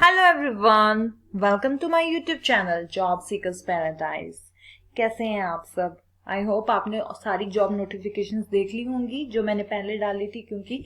Hello everyone, welcome to my YouTube channel job seekers paradise. कैसे हैं आप सब? आई होप आपने सारी जॉब नोटिफिकेशंस देख ली होंगी जो मैंने पहले डाली थी, क्योंकि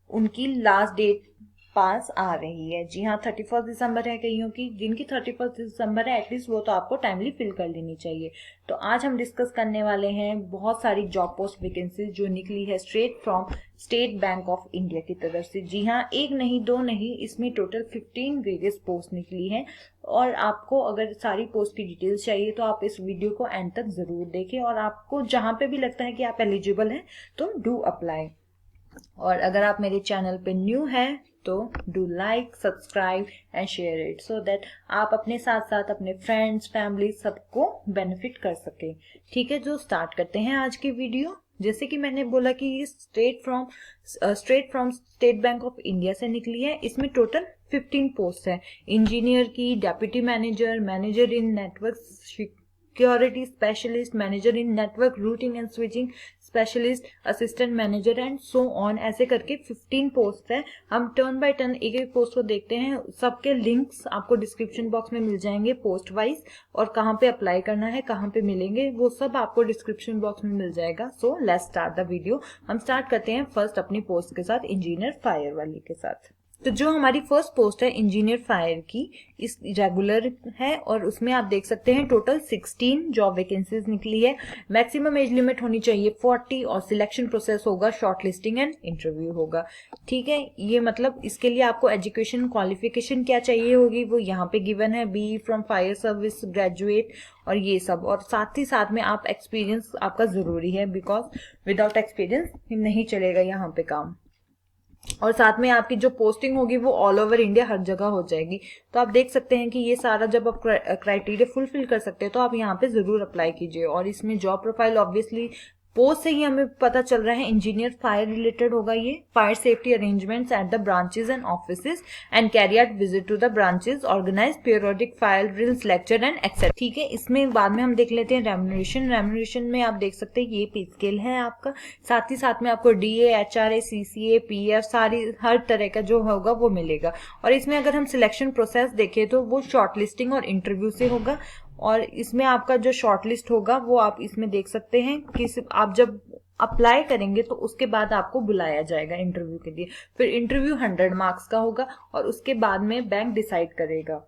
उनकी लास्ट डेट पास आ रही है। जी हाँ, 31 दिसंबर है कईयों की, जिनकी 31 दिसंबर है एटलीस्ट वो तो आपको टाइमली फिल कर लेनी चाहिए। तो आज हम डिस्कस करने वाले हैं बहुत सारी जॉब पोस्ट वैकेंसीज जो निकली है straight from state bank of India की तरफ से। जी हाँ, एक नहीं दो नहीं, इसमें टोटल 15 वेरियस पोस्ट निकली हैं। और आपको अगर सारी पोस्ट की डिटेल्स चाहिए तो आप इस वीडियो को एंड तक जरूर देखें, और आपको जहां पे भी लगता है कि आप एलिजिबल हैं तो डू अप्लाई। और अगर आप मेरे चैनल पे न्यू हैं तो do like, subscribe and share it, so that आप अपने साथ साथ अपने फ्रेंड्स, फैमिली सबको बेनिफिट कर सके। ठीक है, जो स्टार्ट करते हैं आज की वीडियो। जैसे कि मैंने बोला कि ये straight from state bank of India से निकली है। इसमें टोटल 15 पोस्ट है। इंजीनियर की, deputy manager, manager in network security specialist, manager in network routing and switching specialist, assistant manager and so on, ऐसे करके 15 पोस्ट है। हम टर्न बाय टर्न एक एक पोस्ट को देखते हैं। सबके लिंक्स आपको डिस्क्रिप्शन बॉक्स में मिल जाएंगे पोस्ट वाइज, और कहाँ पे अप्लाई करना है, कहाँ पे मिलेंगे, वो सब आपको डिस्क्रिप्शन बॉक्स में मिल जाएगा। So let's start the video. हम स्टार्ट करते हैं फर्स्ट अपनी पोस्ट के साथ, इंजीनियर फायर वाली के साथ। तो जो हमारी फर्स्ट पोस्ट है इंजीनियर फायर की, इस रेगुलर है और उसमें आप देख सकते हैं टोटल 16 जॉब वैकेंसीज निकली है। मैक्सिमम एज लिमिट होनी चाहिए 40, और सिलेक्शन प्रोसेस होगा, शॉर्ट लिस्टिंग एंड इंटरव्यू होगा। ठीक है, ये मतलब इसके लिए आपको एजुकेशन क्वालिफिकेशन क्या चाहिए होगी वो यहाँ पे गिवन है, B from fire service graduate और ये सब। और साथ ही साथ में आप एक्सपीरियंस आपका जरूरी है, बिकॉज विदाउट एक्सपीरियंस नहीं चलेगा यहाँ पे काम। और साथ में आपकी जो पोस्टिंग होगी वो ऑल ओवर इंडिया हर जगह हो जाएगी। तो आप देख सकते हैं कि ये सारा जब आप क्राइटेरिया फुलफिल कर सकते हैं तो आप यहाँ पे जरूर अप्लाई कीजिए। और इसमें जॉब प्रोफाइल ऑब्वियसली पोस्ट से ही हमें पता चल रहा है इंजीनियर फायर रिलेटेड होगा। ये fire safety arrangements at the branches and offices and carry out visit to the branches, organise periodic fire drills, lecture and etcetera. ठीक है, इसमें बाद में हम देख लेते हैं रेम्यूनरेशन में आप देख सकते हैं ये पे स्केल है आपका। साथ ही साथ में आपको DA, HRA, CCA, PF सारी हर तरह का जो होगा वो मिलेगा। और इसमें अगर हम सिलेक्शन प्रोसेस देखें तो वो शॉर्ट लिस्टिंग और इंटरव्यू से होगा। और इसमें आपका जो शॉर्ट लिस्ट होगा वो आप इसमें देख सकते हैं कि आप जब अप्लाई करेंगे तो उसके बाद आपको बुलाया जाएगा इंटरव्यू के लिए। फिर इंटरव्यू 100 मार्क्स का होगा, और उसके बाद में बैंक डिसाइड करेगा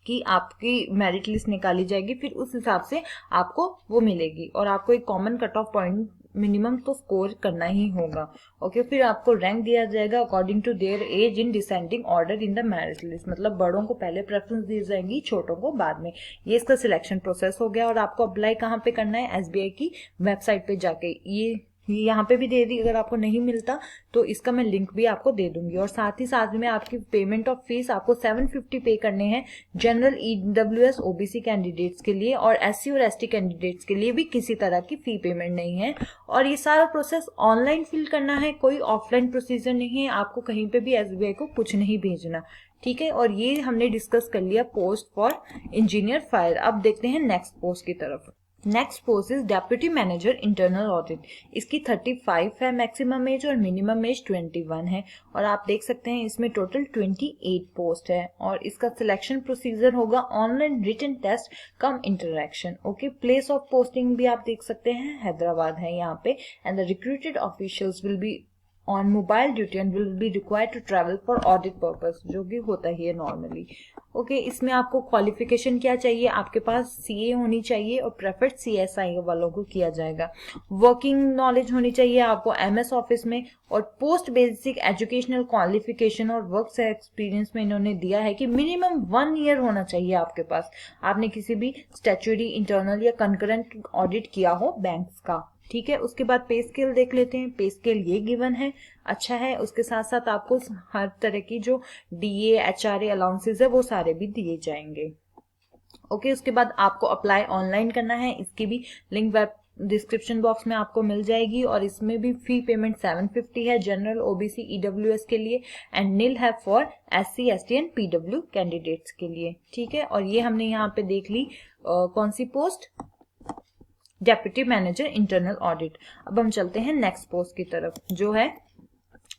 कि आपकी मेरिट लिस्ट निकाली जाएगी, फिर उस हिसाब से आपको वो मिलेगी। और आपको एक common cut off point minimum तो स्कोर करना ही होगा। ओके, फिर आपको रैंक दिया जाएगा according to their age in descending order in the merit list, मतलब बड़ों को पहले प्रेफरेंस दी जाएगी, छोटों को बाद में। ये इसका सिलेक्शन प्रोसेस हो गया। और आपको अप्लाई कहाँ पे करना है? SBI की वेबसाइट पे जाके। ये यहाँ पे भी दे दी, अगर आपको नहीं मिलता तो इसका मैं लिंक भी आपको दे दूंगी। और साथ ही साथ में आपकी पेमेंट ऑफ फीस आपको 750 पे करने हैं जनरल, EWS, OBC कैंडिडेट्स के लिए, और SC और ST कैंडिडेट्स के लिए भी किसी तरह की फी पेमेंट नहीं है। और ये सारा प्रोसेस ऑनलाइन फिल करना है, कोई ऑफलाइन प्रोसीजर नहीं है। आपको कहीं पे भी SBI को कुछ नहीं भेजना। ठीक है, और ये हमने डिस्कस कर लिया पोस्ट फॉर इंजीनियर फायर। अब देखते हैं नेक्स्ट पोस्ट की तरफ। Next post is deputy manager internal audit. इसकी 35 है मैक्सिमम एज, और मिनिमम एज 21 है। और आप देख सकते हैं इसमें टोटल 28 पोस्ट है। और इसका सिलेक्शन प्रोसीजर होगा online written test cum interaction. Okay, place of posting भी आप देख सकते हैं हैदराबाद है यहाँ पे। And the recruited officials will be on mobile duty and will be required to travel for audit purpose, जो कि होता ही है नॉर्मली। ओके, इसमें आपको क्वालिफिकेशन क्या चाहिए? आपके पास CA होनी चाहिए, और प्रेफर्ड CSI वालों को किया जाएगा। वर्किंग नॉलेज होनी चाहिए आपको MS ऑफिस में, और पोस्ट बेसिक एजुकेशनल क्वालिफिकेशन और वर्क एक्सपीरियंस में इन्होंने दिया है कि मिनिमम 1 ईयर होना चाहिए आपके पास। आपने किसी भी स्टैट्यूटरी, इंटरनल या कंकरेंट ऑडिट किया हो बैंक्स का। ठीक है, उसके बाद पे स्केल देख लेते हैं। पे स्केल ये गिवन है, अच्छा है। उसके साथ साथ आपको हर तरह की जो DA, HRA अलाउंसेस है वो सारे भी दिए जाएंगे। ओके, उसके बाद आपको अप्लाई ऑनलाइन करना है। इसकी भी लिंक वेब डिस्क्रिप्शन बॉक्स में आपको मिल जाएगी। और इसमें भी फी पेमेंट 750 है जनरल, OBC, EWS के लिए, एंड नील है for SC, ST and PW candidates के लिए। ठीक है, और ये हमने यहाँ पे देख ली कौन सी post, deputy manager internal audit. अब हम चलते हैं नेक्स्ट पोस्ट की तरफ, जो है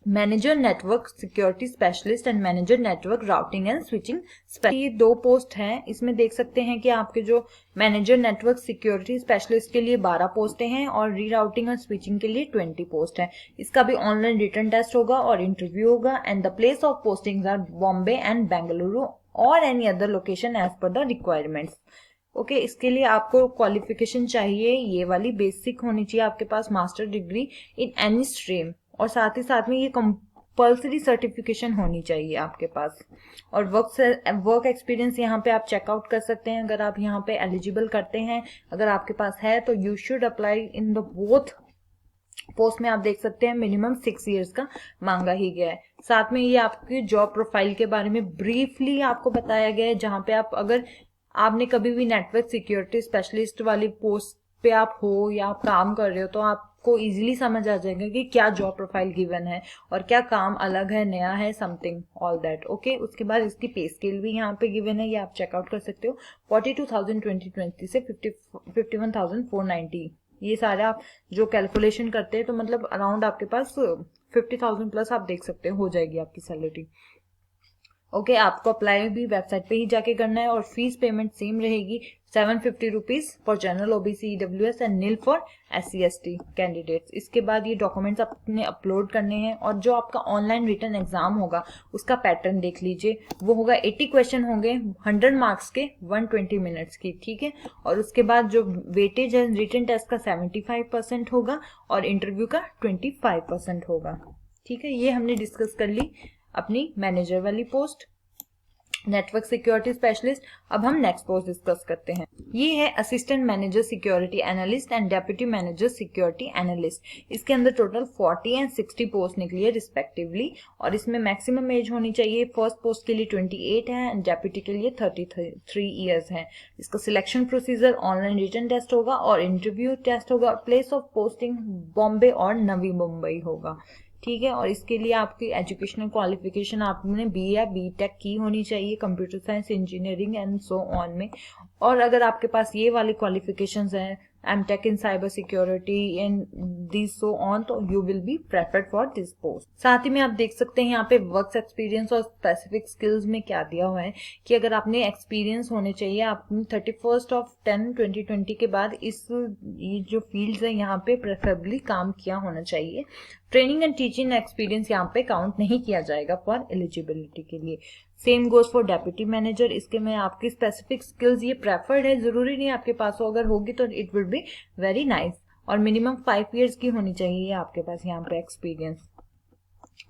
manager network security specialist and manager network routing and switching specialist. ये 2 पोस्ट हैं। इसमें देख सकते हैं कि आपके जो मैनेजर नेटवर्क सिक्योरिटी स्पेशलिस्ट के लिए 12 पोस्टें हैं और रीराउटिंग और स्विचिंग के लिए 20 पोस्ट है। इसका भी ऑनलाइन रिटन टेस्ट होगा और इंटरव्यू होगा। And the place of postings are Bombay and Bengaluru और any other location as per the requirements. Okay, इसके लिए आपको क्वालिफिकेशन चाहिए, ये वाली बेसिक होनी चाहिए आपके पास, master degree in any stream, और साथ ही साथ में ये कंपल्सरी सर्टिफिकेशन होनी चाहिए आपके पास। और वर्क एक्सपीरियंस यहाँ पे आप चेकआउट कर सकते हैं अगर आप यहाँ पे एलिजिबल करते हैं। अगर आपके पास है तो you should apply in the both post में। आप देख सकते हैं मिनिमम 6 इयर्स का मांगा ही गया है। साथ में ये आपकी जॉब प्रोफाइल के बारे में ब्रीफली आपको बताया गया है, जहाँ पे आप अगर आपने कभी भी नेटवर्क सिक्योरिटी स्पेशलिस्ट वाली पोस्ट पे आप हो या आप काम कर रहे हो तो आपको इजीली समझ आ जाएगा कि क्या जॉब प्रोफाइल गिवन है और क्या काम अलग है, नया है, समथिंग ऑल दैट। ओके, उसके बाद इसकी पे स्केल भी यहाँ पे गिवन है, ये आप चेकआउट कर सकते हो। 42,000 2020 से 51,490, ये सारे आप जो कैलकुलेशन करते हैं तो मतलब अराउंड आपके पास 50,000 प्लस आप देख सकते हो जाएगी आपकी सैलरी। ओके, आपको अप्लाई भी वेबसाइट पे ही जाके करना है और फीस पेमेंट सेम रहेगी, 750 rupees for general OBC EWS and nil for SC/ST candidates. इसके बाद ये डॉक्यूमेंट्स अपने अपलोड करने हैं और जो आपका ऑनलाइन रिटन एग्जाम होगा उसका पैटर्न देख लीजिए। वो होगा 80 क्वेश्चन होंगे 100 मार्क्स के 120 मिनट्स की, ठीक है। और उसके बाद जो वेटेज है रिटन टेस्ट का 75% होगा और इंटरव्यू का 25% होगा, ठीक है। ये हमने डिस्कस कर ली अपनी मैनेजर वाली पोस्ट, नेटवर्क सिक्योरिटी स्पेशलिस्ट। अब हम नेक्स्ट पोस्ट डिस्कस करते हैं। ये है assistant manager security analyst and deputy manager security analyst. इसके अंदर टोटल 40 एंड 60 पोस्ट निकली है रिस्पेक्टिवली और इसमें मैक्सिमम एज होनी चाहिए। फर्स्ट पोस्ट के लिए 28 है एंड डेप्यूटी के लिए 33 ईयर्स है। इसका selection procedure online written test होगा और इंटरव्यू टेस्ट होगा। प्लेस ऑफ पोस्टिंग बॉम्बे और नवी मुंबई होगा, ठीक है। और इसके लिए आपकी एजुकेशनल क्वालिफिकेशन आपने BA या BTech की होनी चाहिए, computer science, engineering and so on में। और अगर आपके पास ये वाली क्वालिफिकेशंस हैं, MTech in cyber security and this so on, तो you will be preferred for this post. साथ ही में आप देख सकते हैं यहाँ पे वर्क एक्सपीरियंस और स्पेसिफिक स्किल्स में क्या दिया हुआ है कि अगर आपने एक्सपीरियंस होने चाहिए, आपने 31/10/2020 के बाद ये जो फील्ड्स है यहाँ पे प्रेफरेबली काम किया होना चाहिए। ट्रेनिंग एंड टीचिंग एक्सपीरियंस यहाँ पे काउंट नहीं किया जाएगा फॉर एलिजिबिलिटी के लिए। Same goes for deputy manager. इसके में आपकी स्पेसिफिक स्किल्स ये प्रेफर्ड है, जरूरी नहीं आपके पास हो, अगर होगी तो it will be very nice. और मिनिमम 5 इयर्स की होनी चाहिए आपके पास यहाँ पे एक्सपीरियंस।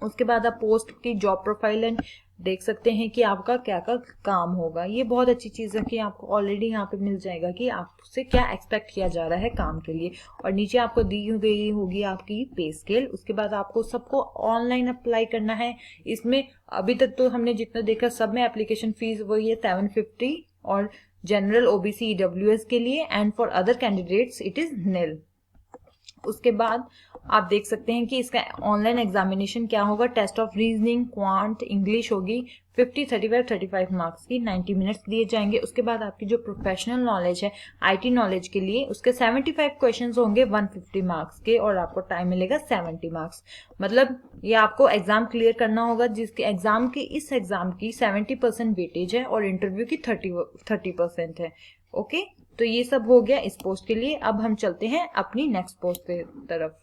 उसके बाद आप पोस्ट की जॉब प्रोफाइल एंड देख सकते हैं कि आपका क्या क्या काम होगा। ये बहुत अच्छी चीज़ है कि आपको ऑलरेडी यहाँ पे मिल जाएगा कि आपसे क्या एक्सपेक्ट किया जा रहा है काम के लिए। और नीचे आपको दी गई होगी आपकी पे स्केल। उसके बाद आपको सबको ऑनलाइन अप्लाई करना है। इसमें अभी तक तो हमने जितना देखा सब में एप्लीकेशन फीस वही है 750 और जनरल OBC EWS के लिए and for other candidates it is निल। उसके बाद आप देख सकते हैं कि इसका ऑनलाइन एग्जामिनेशन क्या होगा। Test of reasoning, quant, English होगी 50, 35, 35 मार्क्स की, 90 मिनट्स दिए जाएंगे। उसके बाद आपकी जो प्रोफेशनल नॉलेज है IT नॉलेज के लिए उसके 75 क्वेश्चंस होंगे 150 मार्क्स के और आपको टाइम मिलेगा 70 मार्क्स। मतलब ये आपको एग्जाम क्लियर करना होगा जिसके इस एग्जाम की 70% वेटेज है और इंटरव्यू की 30% है। ओके, तो ये सब हो गया इस पोस्ट के लिए। अब हम चलते हैं अपनी नेक्स्ट पोस्ट की तरफ।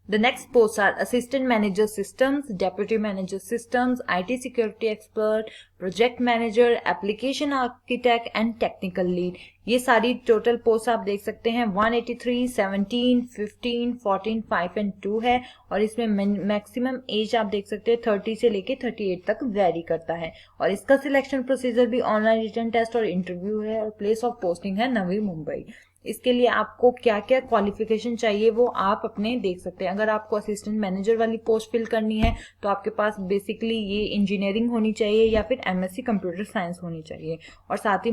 The next posts are Assistant Manager Systems, Deputy Manager Systems, IT Security Expert, Project Manager, Application Architect and Technical Lead। ये सारी टोटल पोस्ट आप देख सकते हैं 183, 17, 15, 14, 5 and 2 है और इसमें मैक्सिमम एज आप देख सकते हैं 30 से लेके 38 तक वेरी करता है। और इसका सिलेक्शन प्रोसीजर भी ऑनलाइन रिटन टेस्ट और इंटरव्यू है और प्लेस ऑफ पोस्टिंग है नवी मुंबई। इसके लिए आपको क्या क्या क्वालिफिकेशन चाहिए वो आप अपने देख सकते हैं। अगर आपको असिस्टेंट मैनेजर वाली पोस्ट फिल करनी है तो आपके पास बेसिकली ये इंजीनियरिंग होनी चाहिए या फिर MSc कंप्यूटर साइंस होनी चाहिए और साथ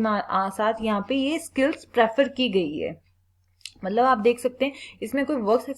यहाँ पे ये स्किल्स प्रेफर की गई है। मतलब आप देख सकते हैं इसमें कोई वर्क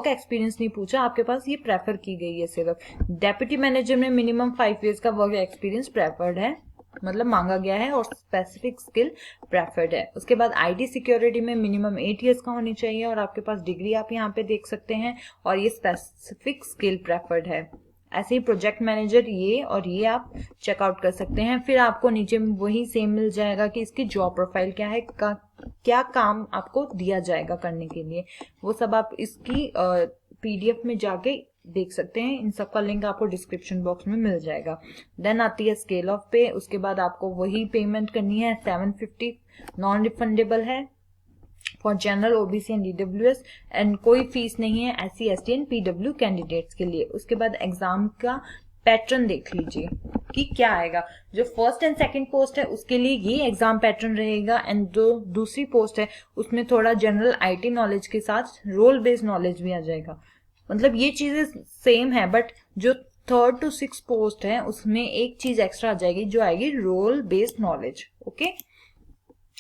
एक्सपीरियंस नहीं पूछा, आपके पास ये प्रेफर की गई है सिर्फ। डेप्यूटी मैनेजर में मिनिमम 5 इयर्स का वर्क एक्सपीरियंस प्रेफर्ड है मतलब मांगा गया है और स्पेसिफिक स्किल प्रेफर्ड है। उसके बाद आईटी सिक्योरिटी में मिनिमम 8 इयर्स का होनी चाहिए और आपके पास डिग्री आप यहाँ पे देख सकते हैं और ये स्पेसिफिक स्किल प्रेफर्ड है। ऐसे ही प्रोजेक्ट मैनेजर ये और ये आप चेकआउट कर सकते हैं। फिर आपको नीचे में वही सेम मिल जाएगा कि इसकी जॉब प्रोफाइल क्या है, क्या काम आपको दिया जाएगा करने के लिए, वो सब आप इसकी पीडीएफ में जाके देख सकते हैं। इन सब का लिंक आपको डिस्क्रिप्शन बॉक्स में मिल जाएगा। देन आती है स्केल ऑफ पे। उसके बाद आपको वही पेमेंट करनी है, 750 नॉन रिफंडेबल है for general, OBC and EWS, and कोई फीस नहीं है SC, ST and PW candidates के लिए। उसके बाद एग्जाम का पैटर्न देख लीजिए कि क्या आएगा। जो फर्स्ट एंड सेकंड पोस्ट है उसके लिए ये एग्जाम पैटर्न रहेगा, एंड जो दूसरी पोस्ट है उसमें थोड़ा जनरल आईटी नॉलेज के साथ रोल बेस्ड नॉलेज भी आ जाएगा। मतलब ये चीजें सेम है, बट जो 3rd to 6th पोस्ट है उसमें एक चीज एक्स्ट्रा आ जाएगी जो आएगी रोल बेस्ड नॉलेज। ओके,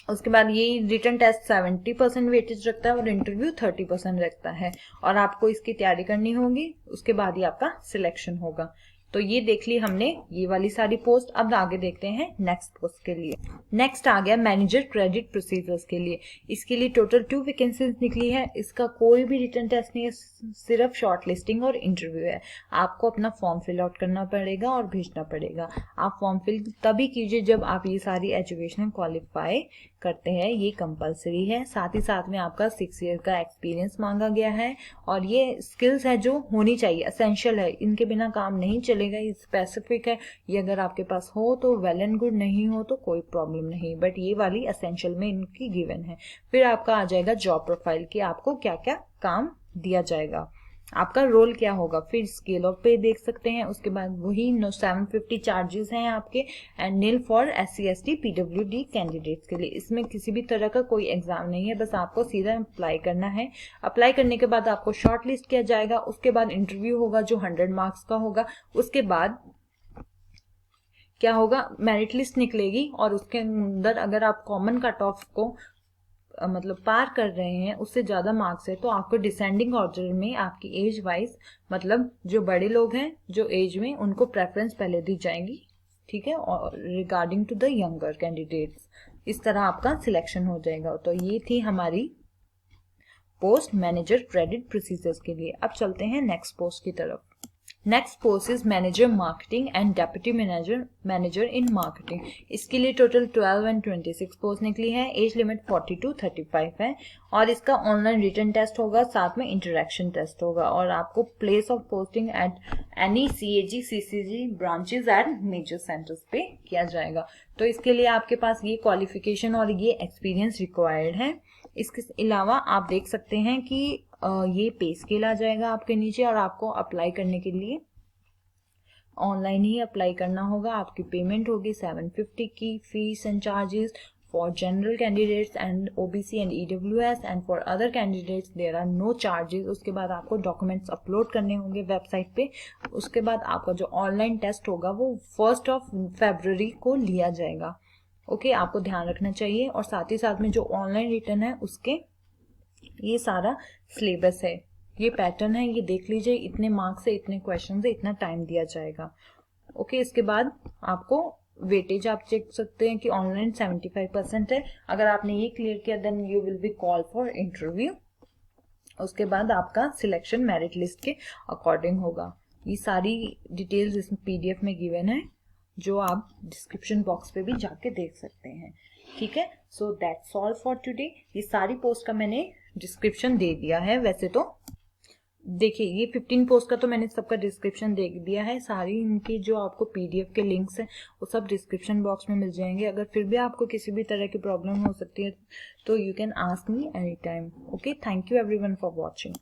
उसके बाद ये रिटन टेस्ट 70% वेटेज रखता है और इंटरव्यू 30% रखता है और आपको इसकी तैयारी करनी होगी। उसके बाद ही आपका सिलेक्शन होगा। तो ये देख ली हमने ये वाली सारी पोस्ट। अब आगे देखते हैं नेक्स्ट पोस्ट के लिए। नेक्स्ट आ गया मैनेजर क्रेडिट प्रोसीजर्स के लिए। इसके लिए टोटल 2 वैकेंसीज निकली है। इसका कोई भी रिटन टेस्ट नहीं है, सिर्फ शॉर्ट लिस्टिंग और इंटरव्यू है। आपको अपना फॉर्म फिल आउट करना पड़ेगा और भेजना पड़ेगा। आप फॉर्म फिल तभी कीजिए जब आप ये सारी एजुकेशन क्वालिफाई करते हैं, ये कंपलसरी है। साथ ही साथ में आपका 6 ईयर का एक्सपीरियंस मांगा गया है और ये स्किल्स है जो होनी चाहिए, असेंशियल है, इनके बिना काम नहीं चलेगा। ये स्पेसिफिक है, ये अगर आपके पास हो तो वेल एंड गुड, नहीं हो तो कोई प्रॉब्लम नहीं, बट ये वाली असेंशियल में इनकी गिवन है। फिर आपका आ जाएगा जॉब प्रोफाइल कि आपको क्या क्या काम दिया जाएगा, आपका रोल क्या होगा। फिर स्केल ऑफ पे देख सकते हैं। उसके बाद वही 750 चार्जेस हैं आपके and nil for SC, ST, PWD candidates के लिए। इसमें किसी भी तरह का कोई एग्जाम नहीं है, बस आपको सीधा अप्लाई करना है। अप्लाई करने के बाद आपको शॉर्ट लिस्ट किया जाएगा। उसके बाद इंटरव्यू होगा जो 100 मार्क्स का होगा। उसके बाद क्या होगा, मेरिट लिस्ट निकलेगी और उसके अंदर अगर आप कॉमन कट ऑफ को मतलब पार कर रहे हैं, उससे ज्यादा मार्क्स है, तो आपको डिसेंडिंग ऑर्डर में आपकी एज वाइज, मतलब जो बड़े लोग हैं जो एज में, उनको प्रेफरेंस पहले दी जाएगी, ठीक है, और regarding to the younger candidates. इस तरह आपका सिलेक्शन हो जाएगा। तो ये थी हमारी पोस्ट मैनेजर क्रेडिट प्रोसीजर्स के लिए। अब चलते हैं नेक्स्ट पोस्ट की तरफ। Next post is manager marketing and deputy manager in marketing. इसके लिए टोटल 12 एंड 26 पोस्ट निकली है। एज लिमिट 40 to 35 है और इसका ऑनलाइन रिटन टेस्ट होगा, साथ में इंटरेक्शन टेस्ट होगा और आपको place of posting at any CAG CCG branches and major centres पे किया जाएगा। तो इसके लिए आपके पास ये क्वालिफिकेशन और ये एक्सपीरियंस रिक्वायर्ड है। इसके अलावा आप देख सकते हैं कि ये पे स्केल आ जाएगा आपके नीचे और आपको अप्लाई करने के लिए ऑनलाइन ही अप्लाई करना होगा। आपकी पेमेंट होगी 750 की fees and charges for general candidates and OBC and EWS, and for other candidates there are no charges. उसके बाद आपको डॉक्यूमेंट्स अपलोड करने होंगे वेबसाइट पे। उसके बाद आपका जो ऑनलाइन टेस्ट होगा वो 1 फरवरी को लिया जाएगा। ओके, आपको ध्यान रखना चाहिए। और साथ ही साथ में जो ऑनलाइन रिटर्न है उसके ये सारा सिलेबस है, ये पैटर्न है, ये देख लीजिए। इतने मार्क्स से, इतने क्वेश्चन से इतना टाइम दिया जाएगा। ओके, इसके बाद आपको वेटेज आप चेक सकते हैं कि ऑनलाइन 75% है। अगर आपने ये क्लियर किया then you will be call for interview. उसके बाद आपका सिलेक्शन मेरिट लिस्ट के अकॉर्डिंग होगा। ये सारी डिटेल्स इसमें पीडीएफ में गिवन है जो आप डिस्क्रिप्शन बॉक्स पे भी जाके देख सकते हैं, ठीक है। So that's all for today. ये सारी पोस्ट का मैंने डिस्क्रिप्शन दे दिया है। वैसे तो देखिए ये 15 पोस्ट का तो मैंने सबका डिस्क्रिप्शन दे दिया है। सारी इनकी जो आपको पीडीएफ के लिंक्स हैं वो सब डिस्क्रिप्शन बॉक्स में मिल जाएंगे। अगर फिर भी आपको किसी भी तरह की प्रॉब्लम हो सकती है तो you can ask me any time. Okay, thank you everyone for watching.